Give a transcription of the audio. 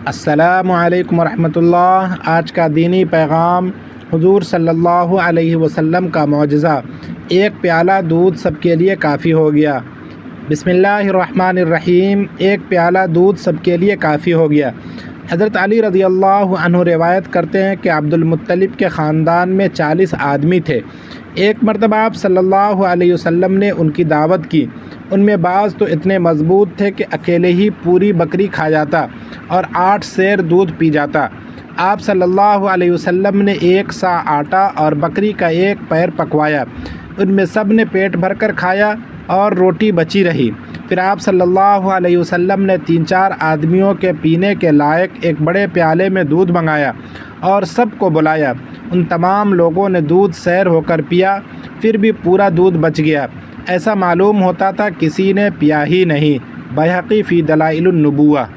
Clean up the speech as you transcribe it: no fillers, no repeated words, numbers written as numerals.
अस्सलामु अलैकुम रहमतुल्लाह। आज का दीनी पैगाम हुजूर सल्लल्लाहु अलैहि वसल्लम का मौजज़ा, एक प्याला दूध सबके लिए काफ़ी हो गया। बिस्मिल्लाहिर्रहमानिर्रहीम। एक प्याला दूध सबके लिए काफ़ी हो गया। हज़रत अली रज़ियल्लाहु अन्हु रिवायत करते हैं कि अब्दुल मुत्तलिब के ख़ानदान में 40 आदमी थे। एक मरतबा आप सल्लल्लाहु अलैहि वसल्लम ने उनकी दावत की। उनमें बाज़ तो इतने मज़बूत थे कि अकेले ही पूरी बकरी खा जाता और 8 सेर दूध पी जाता। आप सल्लल्लाहु अलैहि वसल्लम ने 1 सा आटा और बकरी का 1 पैर पकवाया। उनमें सब ने पेट भरकर खाया और रोटी बची रही। फिर आप सल्लल्लाहु अलैहि वसल्लम ने 3-4 आदमियों के पीने के लायक एक बड़े प्याले में दूध मंगाया और सबको बुलाया। उन तमाम लोगों ने दूध सैर होकर पिया, फिर भी पूरा दूध बच गया। ऐसा मालूम होता था किसी ने पिया ही नहीं। बैहक़ी फ़ी दलाइलुन नुबुव्वा।